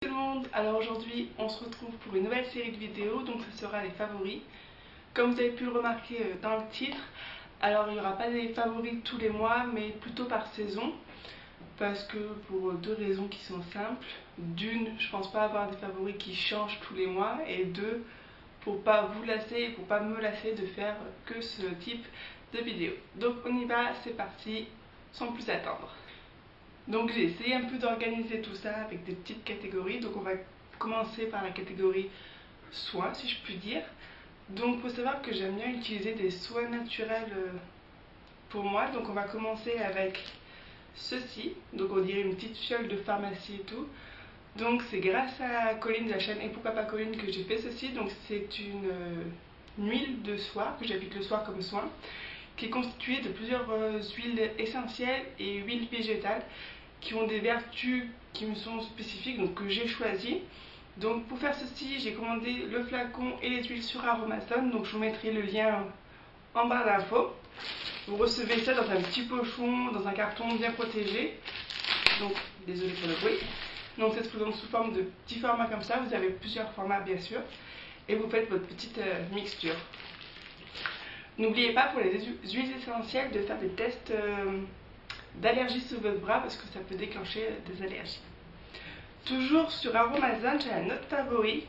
Tout le monde, alors aujourd'hui on se retrouve pour une nouvelle série de vidéos, donc ce sera les favoris. Comme vous avez pu le remarquer dans le titre, alors il n'y aura pas des favoris tous les mois mais plutôt par saison, parce que pour deux raisons qui sont simples. D'une, je pense pas avoir des favoris qui changent tous les mois, et deux, pour pas vous lasser et pour pas me lasser de faire que ce type de vidéo. Donc on y va, c'est parti, sans plus attendre. Donc j'ai essayé un peu d'organiser tout ça avec des petites catégories. Donc on va commencer par la catégorie soins, si je puis dire. Donc il faut savoir que j'aime bien utiliser des soins naturels pour moi. Donc on va commencer avec ceci. Donc on dirait une petite fiole de pharmacie et tout. Donc c'est grâce à Colline de la chaîne Et pourquoi pas Colline que j'ai fait ceci. Donc c'est une huile de soie que j'applique le soir comme soin, qui est constituée de plusieurs huiles essentielles et huiles végétales qui ont des vertus qui me sont spécifiques, donc que j'ai choisi. Donc pour faire ceci, j'ai commandé le flacon et les huiles sur Aromazone, donc je vous mettrai le lien en barre d'infos. Vous recevez ça dans un petit pochon, dans un carton bien protégé. Donc désolé pour le bruit. Donc ça se présente sous forme de petits formats comme ça, vous avez plusieurs formats bien sûr, et vous faites votre petite mixture. N'oubliez pas pour les huiles essentielles de faire des tests d'allergie sur votre bras, parce que ça peut déclencher des allergies. Toujours sur Aromazone, j'ai un autre favori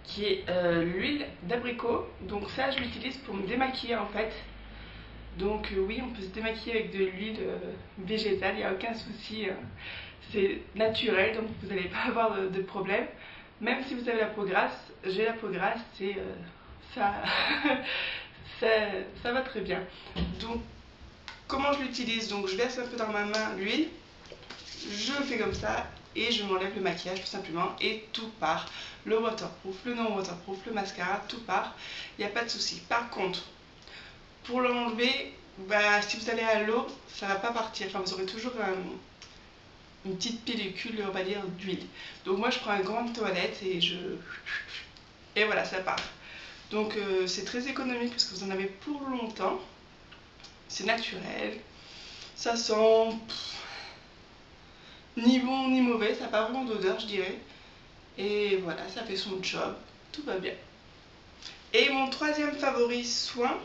qui est l'huile d'abricot. Donc ça je l'utilise pour me démaquiller en fait. Donc oui, on peut se démaquiller avec de l'huile végétale, il n'y a aucun souci, c'est naturel, donc vous n'allez pas avoir de problème. Même si vous avez la peau grasse, j'ai la peau grasse, et ça, ça va très bien. Donc comment je l'utilise? Donc je verse un peu dans ma main l'huile, je fais comme ça et je m'enlève le maquillage tout simplement et tout part. Le waterproof, le non waterproof, le mascara, tout part, il n'y a pas de souci. Par contre, pour l'enlever, si vous allez à l'eau, ça ne va pas partir. Enfin, vous aurez toujours une petite pellicule, on va dire, d'huile. Donc moi je prends une grande toilette et voilà, ça part. Donc c'est très économique parce que vous en avez pour longtemps. C'est naturel, ça sent ni bon ni mauvais, ça n'a pas vraiment d'odeur je dirais. Et voilà, ça fait son job, tout va bien. Et mon troisième favori soin,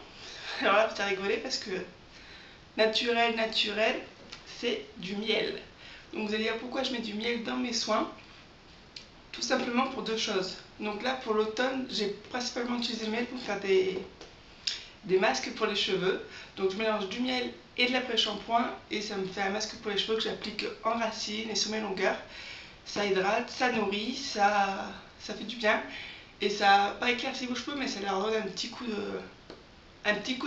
alors là vous allez rigoler parce que naturel, c'est du miel. Donc vous allez dire pourquoi je mets du miel dans mes soins. Tout simplement pour deux choses. Donc là pour l'automne, j'ai principalement utilisé le miel pour faire des masques pour les cheveux. Donc je mélange du miel et de l'après-shampoing et ça me fait un masque pour les cheveux que j'applique en racines et sur mes longueurs. Ça hydrate, ça nourrit, ça fait du bien et ça pas éclaircit vos cheveux mais ça leur donne un petit coup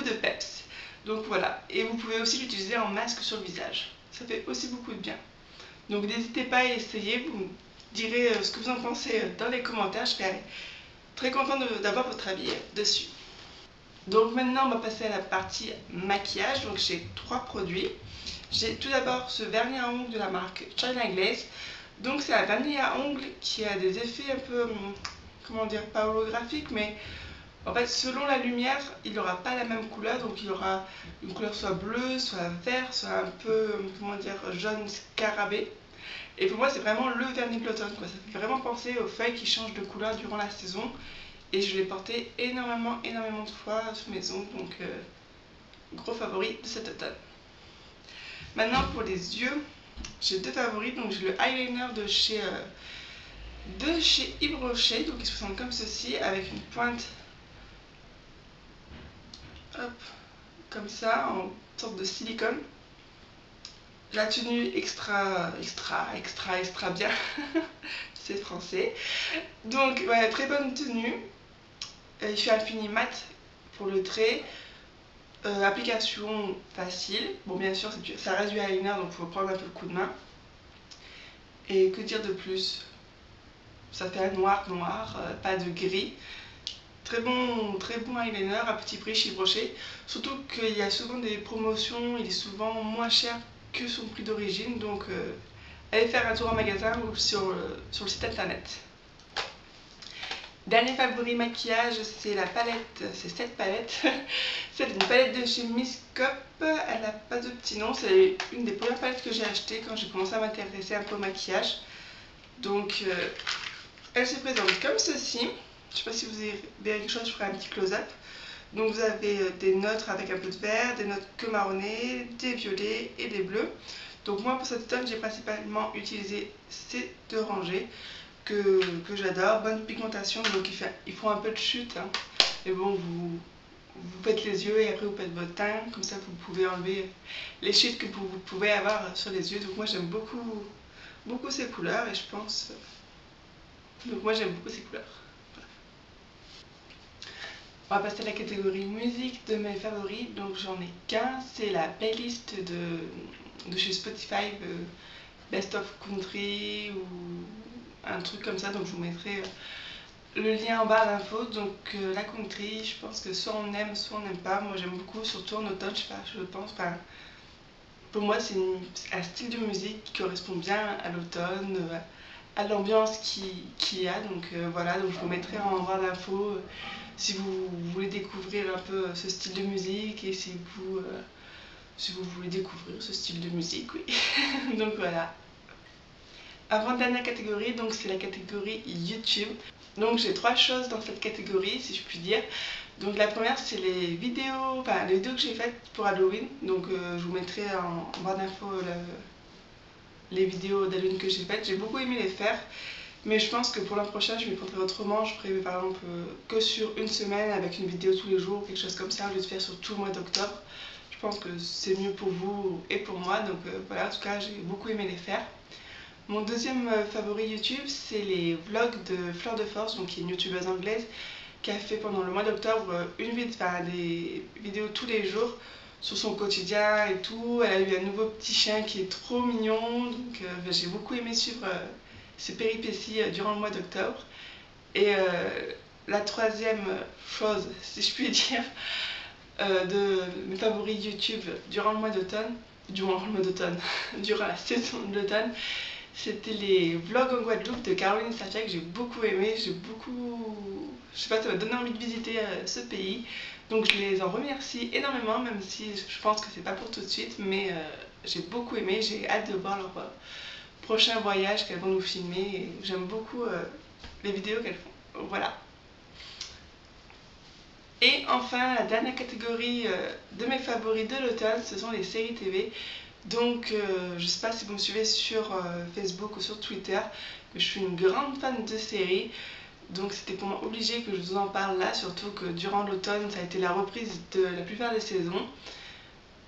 de peps. Donc voilà, et vous pouvez aussi l'utiliser en masque sur le visage, ça fait aussi beaucoup de bien. Donc n'hésitez pas à essayer, vous me direz ce que vous en pensez dans les commentaires, je serai très contente d'avoir votre avis dessus. Donc maintenant on va passer à la partie maquillage. Donc j'ai trois produits. J'ai tout d'abord ce vernis à ongles de la marque China Glaze. Donc c'est un vernis à ongles qui a des effets un peu, comment dire, pas holographiques, mais en fait selon la lumière il n'aura pas la même couleur. Donc il aura une couleur soit bleue, soit vert, soit un peu, comment dire, jaune scarabée. Et pour moi c'est vraiment le vernis de l'automne, quoi. Ça fait vraiment penser aux feuilles qui changent de couleur durant la saison. Et je l'ai porté énormément de fois sous mes ongles, donc gros favori de cet automne. Maintenant pour les yeux, j'ai deux favoris. Donc j'ai le eyeliner de chez Yves Rocher, donc il se présente comme ceci, avec une pointe, hop, comme ça, en sorte de silicone. La tenue extra bien, c'est français. Donc ouais, très bonne tenue. Il fait un fini mat pour le trait, application facile. Bon bien sûr ça reste du eyeliner donc il faut prendre un peu le coup de main. Et que dire de plus? Ça fait un noir, pas de gris. Très bon eyeliner à petit prix chez Yves Rocher. Surtout qu'il y a souvent des promotions, il est souvent moins cher que son prix d'origine. Donc allez faire un tour en magasin ou sur le site internet. Dernier favori maquillage, c'est la palette, c'est cette palette. C'est une palette de chez Miss Cop, elle n'a pas de petit nom, c'est une des premières palettes que j'ai achetées quand j'ai commencé à m'intéresser un peu au maquillage. Donc elle se présente comme ceci. Je ne sais pas si vous verrez quelque chose, je ferai un petit close-up. Donc vous avez des notes avec un peu de vert, des notes que marronnées, des violets et des bleus. Donc moi pour cet automne j'ai principalement utilisé ces deux rangées que j'adore. Bonne pigmentation, donc ils font un peu de chute. Hein. Mais bon, vous faites les yeux et après vous faites votre teint. Comme ça vous pouvez enlever les chutes que vous pouvez avoir sur les yeux. Donc moi j'aime beaucoup ces couleurs et je pense... Donc moi j'aime beaucoup ces couleurs. On va passer à la catégorie musique de mes favoris. Donc j'en ai qu'un, c'est la playlist de chez Spotify, Best of Country ou un truc comme ça. Donc je vous mettrai le lien en barre d'infos. Donc la country, je pense que soit on aime, soit on n'aime pas. Moi j'aime beaucoup, surtout en automne, je sais pas, je pense. Enfin, pour moi c'est un style de musique qui correspond bien à l'automne, à l'ambiance qu'il y a. Donc voilà, donc je vous mettrai en barre d'infos si vous voulez découvrir un peu ce style de musique et si vous voulez découvrir ce style de musique, oui. Donc voilà. Avant-dernière catégorie, donc c'est la catégorie YouTube. Donc j'ai trois choses dans cette catégorie, si je puis dire. Donc la première c'est les vidéos que j'ai faites pour Halloween. Donc je vous mettrai en barre d'infos les vidéos d'Halloween que j'ai faites. J'ai beaucoup aimé les faire. Mais je pense que pour l'an prochain, je m'y prendrai autrement. Je ferai par exemple que sur une semaine avec une vidéo tous les jours, quelque chose comme ça, au lieu de faire sur tout le mois d'octobre. Je pense que c'est mieux pour vous et pour moi. Donc voilà, en tout cas, j'ai beaucoup aimé les faire. Mon deuxième favori YouTube, c'est les vlogs de Fleur de Force, donc qui est une youtubeuse anglaise, qui a fait pendant le mois d'octobre des vidéos tous les jours sur son quotidien et tout. Elle a eu un nouveau petit chien qui est trop mignon, donc j'ai beaucoup aimé suivre ses péripéties durant le mois d'octobre. Et la troisième chose, si je puis dire, de mes favoris YouTube durant le mois d'automne, durant la saison de l'automne, c'était les vlogs en Guadeloupe de Caroline Safia que j'ai beaucoup aimé. Je sais pas, ça m'a donné envie de visiter ce pays. Donc je les en remercie énormément, même si je pense que c'est pas pour tout de suite, mais j'ai beaucoup aimé, j'ai hâte de voir leur prochain voyage qu'elles vont nous filmer. J'aime beaucoup les vidéos qu'elles font. Voilà. Et enfin, la dernière catégorie de mes favoris de l'automne, ce sont les séries TV. Donc, je ne sais pas si vous me suivez sur Facebook ou sur Twitter, mais je suis une grande fan de séries. Donc, c'était pour moi obligé que je vous en parle là, surtout que durant l'automne, ça a été la reprise de la plupart des saisons.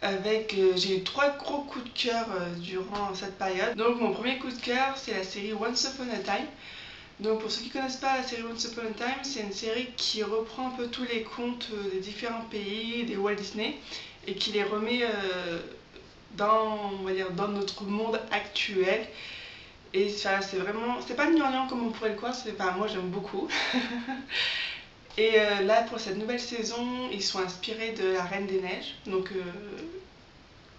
J'ai eu trois gros coups de cœur durant cette période. Donc, mon premier coup de cœur, c'est la série Once Upon a Time. Donc pour ceux qui ne connaissent pas la série Once Upon a Time, c'est une série qui reprend un peu tous les contes des différents pays, des Walt Disney, et qui les remet on va dire, dans notre monde actuel. Et c'est vraiment, c'est pas gnangnan comme on pourrait le croire, moi j'aime beaucoup. Et là pour cette nouvelle saison, ils sont inspirés de La Reine des Neiges, donc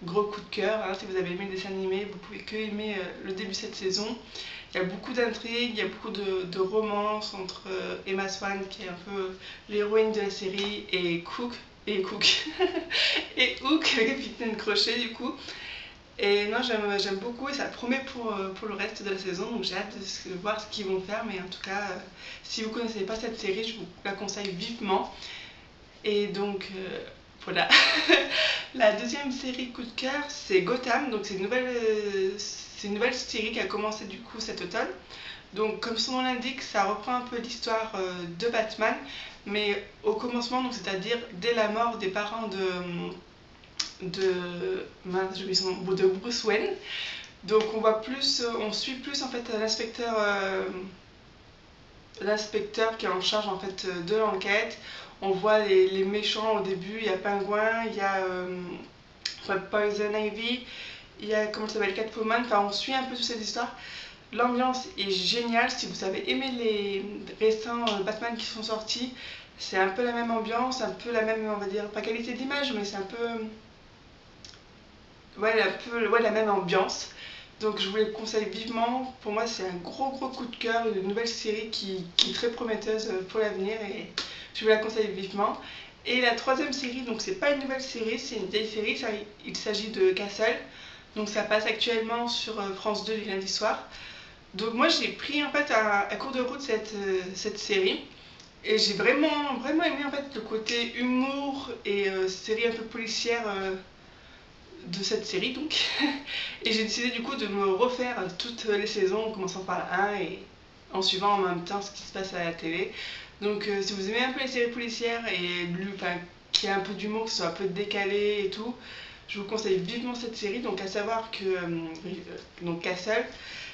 gros coup de cœur, hein, si vous avez aimé le dessin animé, vous pouvez que aimer le début de cette saison. Il y a beaucoup d'intrigues, il y a beaucoup de romances entre Emma Swan, qui est un peu l'héroïne de la série, et Hook, et Hook, le capitaine Crochet du coup. Et non, j'aime beaucoup et ça promet pour le reste de la saison, donc j'ai hâte de voir ce qu'ils vont faire. Mais en tout cas, si vous ne connaissez pas cette série, je vous la conseille vivement. Et donc voilà. La deuxième série coup de cœur, c'est Gotham, donc c'est une nouvelle série qui a commencé du coup cet automne. Donc comme son nom l'indique, ça reprend un peu l'histoire de Batman, mais au commencement, donc c'est-à-dire dès la mort des parents de Bruce Wayne. Donc on suit plus en fait l'inspecteur qui est en charge en fait de l'enquête. On voit les méchants au début, il y a Pingouin, il y a Poison Ivy, il y a comment ça s'appelle, Catwoman. Enfin on suit un peu toute cette histoire. L'ambiance est géniale. Si vous avez aimé les récents Batman qui sont sortis, c'est un peu la même ambiance, un peu la même, on va dire, pas qualité d'image, mais c'est un peu la même ambiance. Donc je vous les conseille vivement. Pour moi c'est un gros coup de cœur, une nouvelle série qui est très prometteuse pour l'avenir et je vous la conseille vivement. Et la troisième série, donc c'est pas une nouvelle série, c'est une vieille série, il s'agit de Castle. Donc ça passe actuellement sur France 2 les lundis soirs. Donc moi j'ai pris en fait à cours de route cette série. Et j'ai vraiment aimé en fait le côté humour et série un peu policière de cette série donc. Et j'ai décidé du coup de me refaire toutes les saisons en commençant par la 1 et en suivant en même temps ce qui se passe à la télé. Donc si vous aimez un peu les séries policières et qui a un peu d'humour, que ce soit un peu décalé et tout, je vous conseille vivement cette série. Donc à savoir que donc Castle,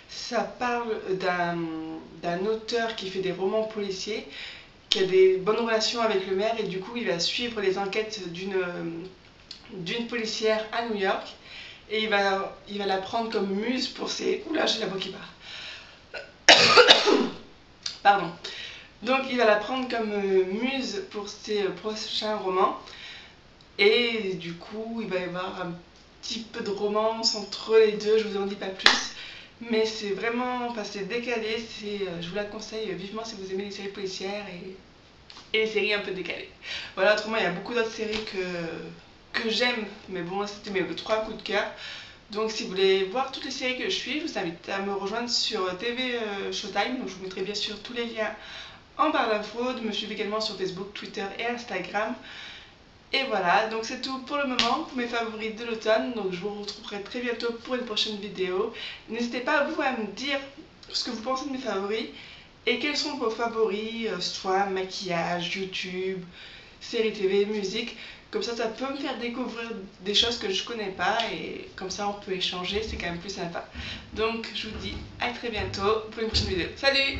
ça parle d'un auteur qui fait des romans policiers, qui a des bonnes relations avec le maire et du coup il va suivre les enquêtes d'une policière à New York et il va la prendre comme muse pour ses... Oula, j'ai la voix qui part. Pardon. Donc il va la prendre comme muse pour ses prochains romans et du coup il va y avoir un petit peu de romance entre les deux, je vous en dis pas plus. Mais c'est vraiment, enfin c'est décalé, je vous la conseille vivement si vous aimez les séries policières et les séries un peu décalées. Voilà, autrement il y a beaucoup d'autres séries que j'aime, mais bon c'était mes 3 coups de cœur. Donc si vous voulez voir toutes les séries que je suis, je vous invite à me rejoindre sur TV Showtime, donc je vous mettrai bien sûr tous les liens en barre d'infos, de me suivre également sur Facebook, Twitter et Instagram. Et voilà, donc c'est tout pour le moment pour mes favoris de l'automne, donc je vous retrouverai très bientôt pour une prochaine vidéo. N'hésitez pas vous à me dire ce que vous pensez de mes favoris et quels sont vos favoris, soit maquillage, YouTube, séries TV, musique. Comme ça peut me faire découvrir des choses que je connais pas et comme ça on peut échanger, c'est quand même plus sympa. Donc je vous dis à très bientôt pour une prochaine vidéo. Salut!